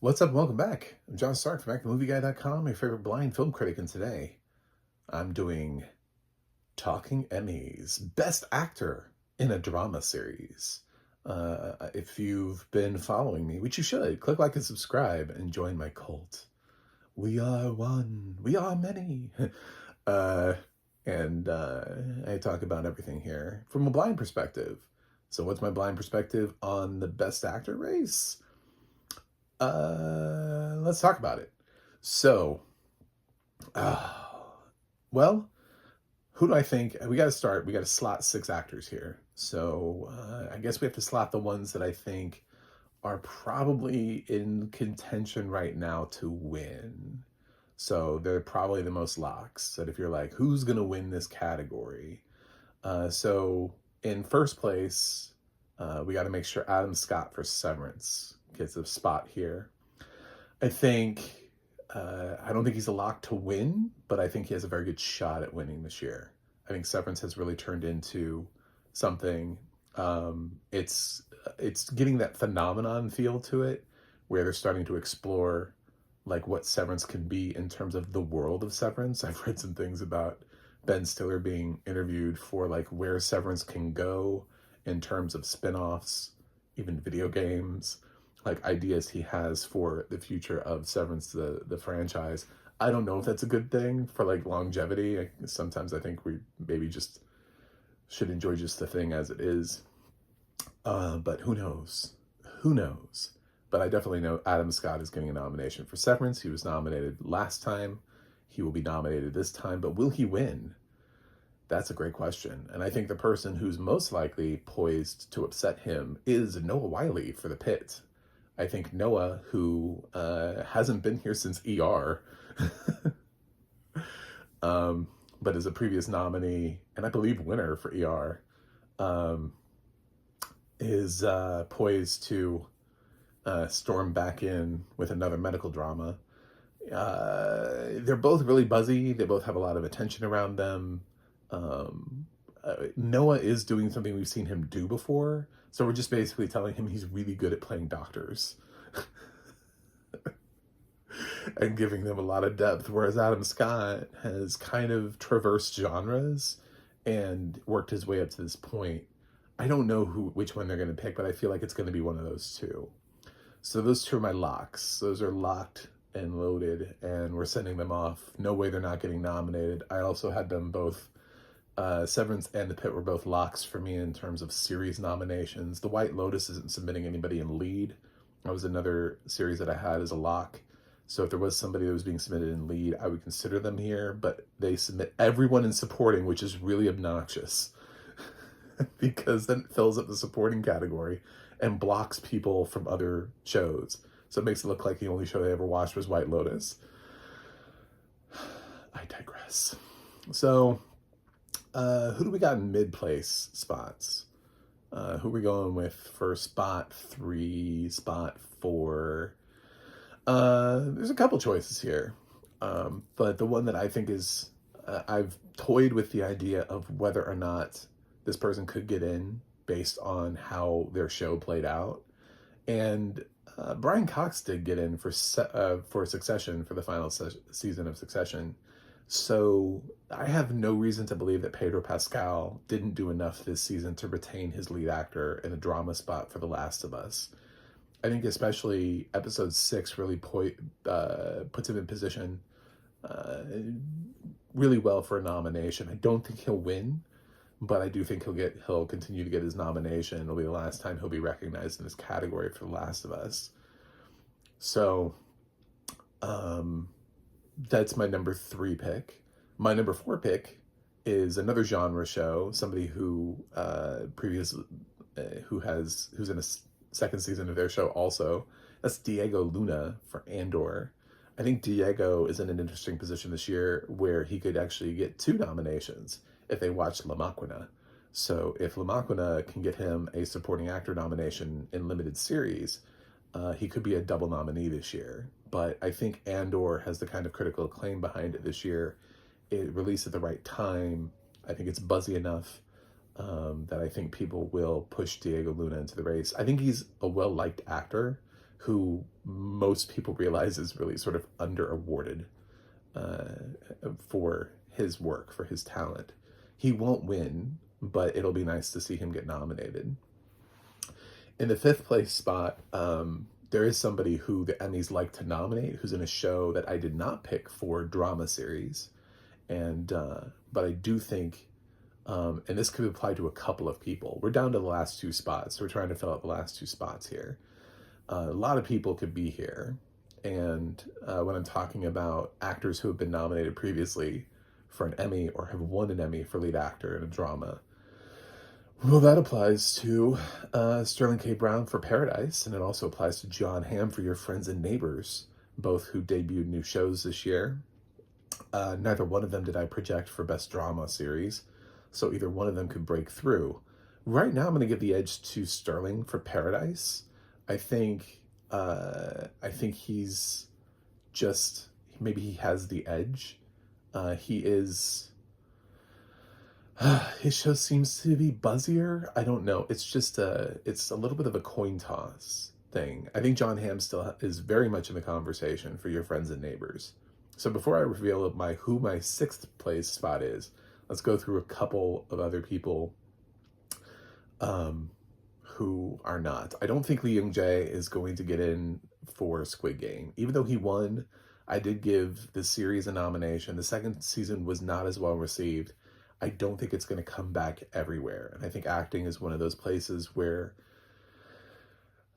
What's up and welcome back. I'm John Stark from ActionMovieGuy.com, your favorite blind film critic, and today I'm doing Talking Emmys, Best Actor in a Drama Series. If you've been following me, which you should, click like and subscribe and join my cult. We are one, we are many. uh, and I talk about everything here from a blind perspective. So what's my blind perspective on the Best Actor race? Let's talk about it. So, uh, well, who do I think? We got to start. We got to slot 6 actors here. So, I guess we have to slot the ones that I think are probably in contention right now to win. So, they're probably the most locks. That if you're like, who's going to win this category? So, in first place, we got to make sure Adam Scott for Severance gets a spot here. I think, I don't think he's a lock to win, but I think he has a very good shot at winning this year. I think Severance has really turned into something. It's getting that phenomenon feel to it, where they're starting to explore like what Severance can be in terms of the world of Severance. I've read some things about Ben Stiller being interviewed for like where Severance can go in terms of spin-offs, even video games, like ideas he has for the future of Severance, the franchise. I don't know if that's a good thing for like longevity. Sometimes I think we maybe just should enjoy just the thing as it is. But who knows? Who knows? But I definitely know Adam Scott is getting a nomination for Severance. He was nominated last time. He will be nominated this time, but will he win? That's a great question. And I think the person who's most likely poised to upset him is Noah Wyle for The Pit. I think Noah, who hasn't been here since ER, but is a previous nominee and I believe winner for ER, is poised to storm back in with another medical drama. They're both really buzzy. They both have a lot of attention around them. Noah is doing something we've seen him do before, so we're just basically telling him he's really good at playing doctors and giving them a lot of depth, whereas Adam Scott has kind of traversed genres and worked his way up to this point. I don't know which one they're going to pick, but I feel like it's going to be one of those two. So those two are my locks. Those are locked and loaded, and we're sending them off. No way they're not getting nominated. I also had them both. Severance and The Pit were both locks for me in terms of series nominations. The White Lotus isn't submitting anybody in lead. That was another series that I had as a lock. So if there was somebody that was being submitted in lead, I would consider them here, but they submit everyone in supporting, which is really obnoxious because then it fills up the supporting category and blocks people from other shows. So it makes it look like the only show they ever watched was White Lotus. I digress. So, who do we got in mid-place spots? Who are we going with for spot 3, spot 4? There's a couple choices here. But the one that I think is, I've toyed with the idea of whether or not this person could get in based on how their show played out. And Brian Cox did get in for Succession, for the final season of Succession. So I have no reason to believe that Pedro Pascal didn't do enough this season to retain his lead actor in a drama spot for The Last of Us. I think especially episode 6 really puts him in position really well for a nomination. I don't think he'll win, but I do think he'll continue to get his nomination. It'll be the last time he'll be recognized in this category for The Last of Us. So, that's my number 3 pick. My number 4 pick is another genre show, somebody who who's in a second season of their show also. That's Diego Luna for Andor. I think Diego is in an interesting position this year where he could actually get 2 nominations if they watch La Máquina. So if La Máquina can get him a supporting actor nomination in limited series, he could be a double nominee this year. But I think Andor has the kind of critical acclaim behind it this year. It released at the right time. I think it's buzzy enough that I think people will push Diego Luna into the race. I think he's a well-liked actor who most people realize is really sort of under awarded for his work, for his talent. He won't win, but it'll be nice to see him get nominated. In the fifth place spot, there is somebody who the Emmys like to nominate, who's in a show that I did not pick for drama series, and but I do think, and this could apply to a couple of people. We're down to the last two spots. So we're trying to fill out the last two spots here. A lot of people could be here, and when I'm talking about actors who have been nominated previously for an Emmy or have won an Emmy for lead actor in a drama, well, that applies to Sterling K. Brown for Paradise, and it also applies to Jon Hamm for Your Friends and Neighbors, both who debuted new shows this year. Neither one of them did I project for Best Drama Series, so either one of them could break through. Right now, I'm going to give the edge to Sterling for Paradise. I think he's just, maybe he has the edge. He is. His show seems to be buzzier. I don't know. It's just it's a little bit of a coin toss thing. I think Jon Hamm still is very much in the conversation for Your Friends and Neighbors. So before I reveal who my sixth place spot is, let's go through a couple of other people who are not. I don't think Lee Young-jae is going to get in for Squid Game. Even though he won, I did give the series a nomination. The second season was not as well received. I don't think it's going to come back everywhere. And I think acting is one of those places where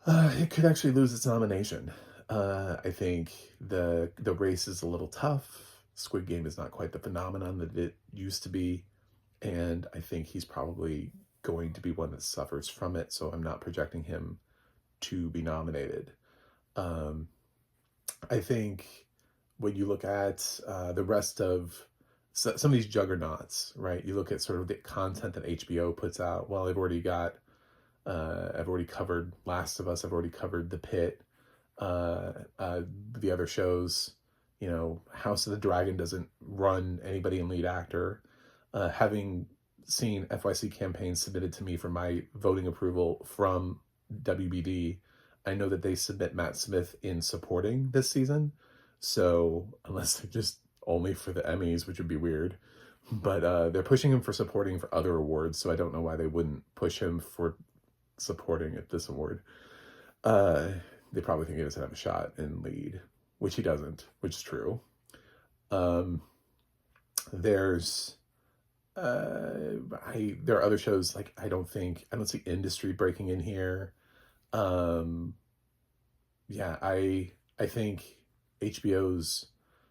it could actually lose its nomination. I think the race is a little tough. Squid Game is not quite the phenomenon that it used to be. And I think he's probably going to be one that suffers from it. So I'm not projecting him to be nominated. I think when you look at the rest of some of these juggernauts, right? You look at sort of the content that HBO puts out. Well, I've already covered Last of Us. I've already covered The Pit. The other shows, House of the Dragon doesn't run anybody in lead actor. Having seen FYC campaigns submitted to me for my voting approval from WBD, I know that they submit Matt Smith in supporting this season. So unless they're just only for the Emmys, which would be weird, but they're pushing him for supporting for other awards, so I don't know why they wouldn't push him for supporting at this award. They probably think he doesn't have a shot in lead, which he doesn't, which is true. There's there are other shows, like I don't see Industry breaking in here. I think HBO's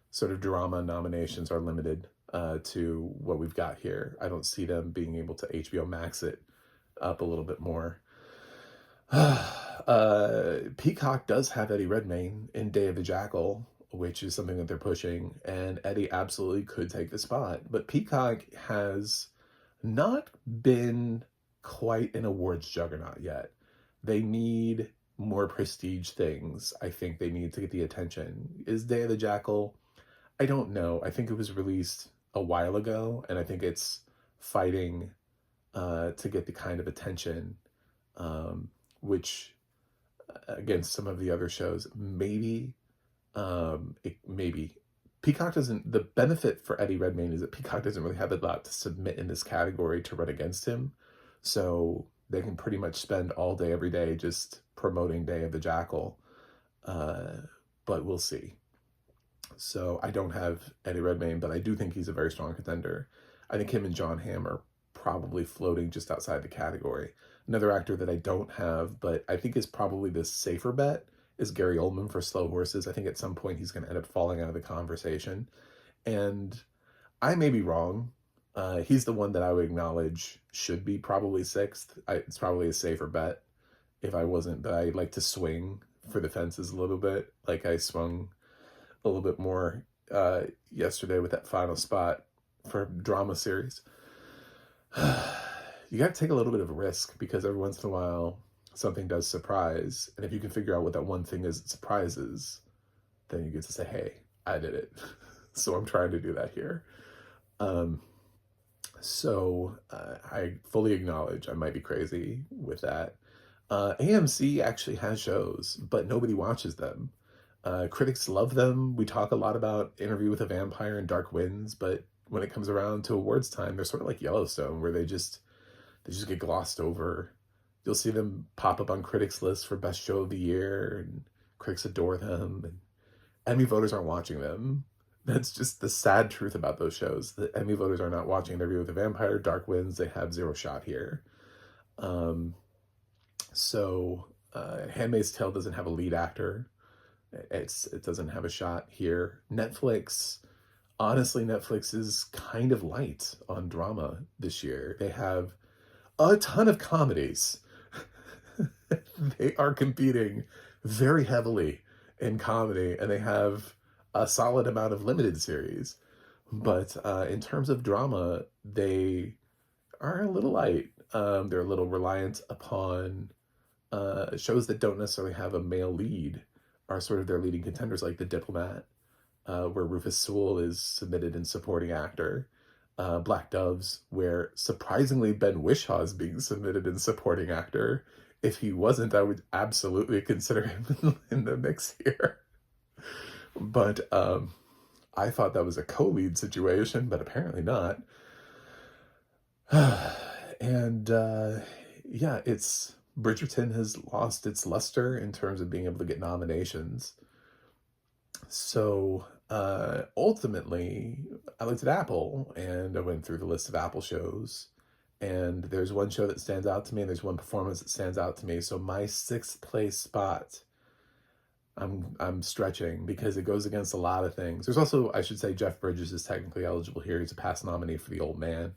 sort of drama nominations are limited to what we've got here. I don't see them being able to HBO Max it up a little bit more. Peacock does have Eddie Redmayne in Day of the Jackal, which is something that they're pushing, and Eddie absolutely could take the spot. But Peacock has not been quite an awards juggernaut yet. They need more prestige things. I think they need to get the attention. Is Day of the Jackal? I don't know. I think it was released a while ago, and I think it's fighting to get the kind of attention which against some of the other shows, maybe Peacock doesn't. The benefit for Eddie Redmayne is that Peacock doesn't really have a lot to submit in this category to run against him, so they can pretty much spend all day every day just promoting Day of the Jackal. But we'll see. So I don't have Eddie Redmayne, but I do think he's a very strong contender. I think him and Jon Hamm are probably floating just outside the category. Another actor that I don't have, but I think is probably the safer bet, is Gary Oldman for Slow Horses. I think at some point he's going to end up falling out of the conversation. And I may be wrong. He's the one that I would acknowledge should be probably sixth. It's probably a safer bet if I wasn't, but I like to swing for the fences a little bit. Like I swung a little bit more yesterday with that final spot for drama series. You got to take a little bit of a risk because every once in a while something does surprise. And if you can figure out what that one thing is that surprises, then you get to say, hey, I did it. So I'm trying to do that here. I fully acknowledge I might be crazy with that. AMC actually has shows, but nobody watches them. Critics love them. We talk a lot about Interview with a Vampire and Dark Winds, but when it comes around to awards time, they're sort of like Yellowstone, where they just get glossed over. You'll see them pop up on critics' lists for best show of the year, and critics adore them, and Emmy voters aren't watching them. That's just the sad truth about those shows. The Emmy voters are not watching Interview with a Vampire, Dark Winds. They have zero shot here. Um, Handmaid's Tale doesn't have a lead actor. It doesn't have a shot here. Honestly, Netflix is kind of light on drama this year. They have a ton of comedies. They are competing very heavily in comedy, and they have a solid amount of limited series. But in terms of drama, they are a little light. They're a little reliant upon shows that don't necessarily have a male lead are sort of their leading contenders, like The Diplomat, where Rufus Sewell is submitted in supporting actor. Black Doves, where surprisingly Ben Whishaw is being submitted in supporting actor. If he wasn't, I would absolutely consider him in the mix here. But I thought that was a co-lead situation, but apparently not. And yeah, Bridgerton has lost its luster in terms of being able to get nominations. So ultimately, I looked at Apple and I went through the list of Apple shows. And there's one show that stands out to me, and there's one performance that stands out to me. So my sixth place spot, I'm stretching because it goes against a lot of things. There's also, I should say, Jeff Bridges is technically eligible here. He's a past nominee for The Old Man.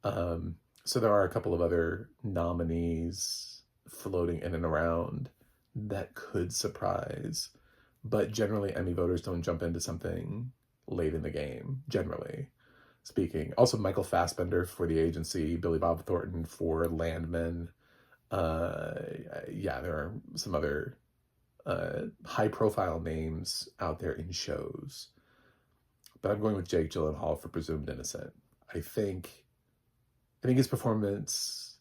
So there are a couple of other nominees floating in and around that could surprise. But generally, Emmy voters don't jump into something late in the game, generally speaking. Also, Michael Fassbender for The Agency, Billy Bob Thornton for Landman. Yeah, there are some other high-profile names out there in shows. But I'm going with Jake Gyllenhaal for Presumed Innocent. I think his performance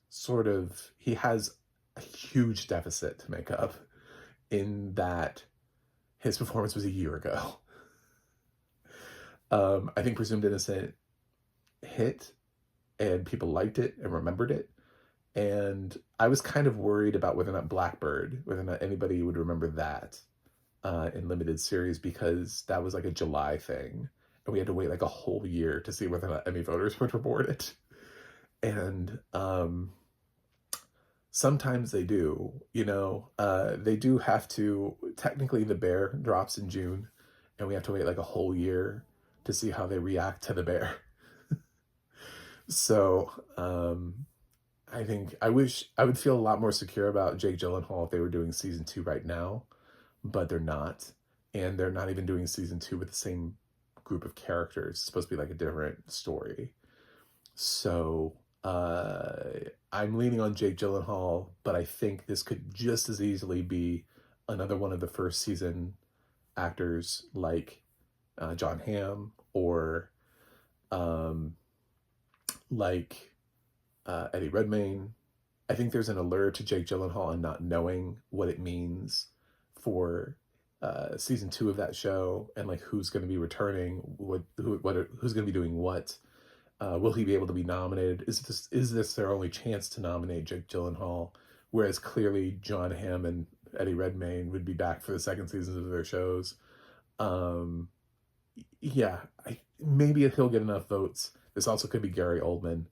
he has a huge deficit to make up in that his performance was a year ago. I think Presumed Innocent hit and people liked it and remembered it. And I was kind of worried about whether or not Blackbird, whether or not anybody would remember that in limited series, because that was like a July thing. And we had to wait like a whole year to see whether or not Emmy voters would reward it. And sometimes they do, they do have to, technically The Bear drops in June, and we have to wait like a whole year to see how they react to The Bear. So I think I wish I would feel a lot more secure about Jake Gyllenhaal if they were doing season 2 right now, but they're not. And they're not even doing season 2 with the same group of characters. It's supposed to be like a different story. So I'm leaning on Jake Gyllenhaal, but I think this could just as easily be another one of the first season actors like John Hamm or Eddie Redmayne. I think there's an allure to Jake Gyllenhaal and not knowing what it means for season 2 of that show, and like who's going to be returning, who's going to be doing what. Will he be able to be nominated? Is this their only chance to nominate Jake Gyllenhaal? Whereas clearly John Hamm and Eddie Redmayne would be back for the second seasons of their shows. Yeah, maybe he'll get enough votes. This also could be Gary Oldman.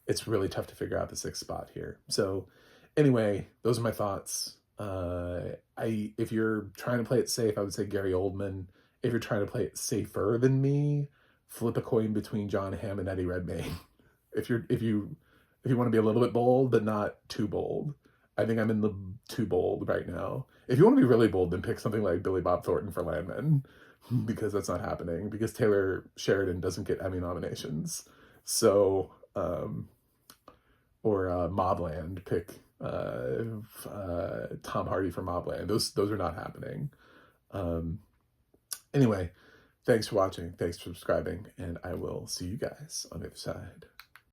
It's really tough to figure out the 6th spot here. So anyway, those are my thoughts. If you're trying to play it safe, I would say Gary Oldman. If you're trying to play it safer than me, flip a coin between John Hamm and Eddie Redmayne. If you want to be a little bit bold, but not too bold. I think I'm in the too bold right now. If you want to be really bold, then pick something like Billy Bob Thornton for Landman, because that's not happening, because Taylor Sheridan doesn't get Emmy nominations. So, or Mobland, pick Tom Hardy for Mobland. Those are not happening. Anyway, thanks for watching, thanks for subscribing, and I will see you guys on the other side.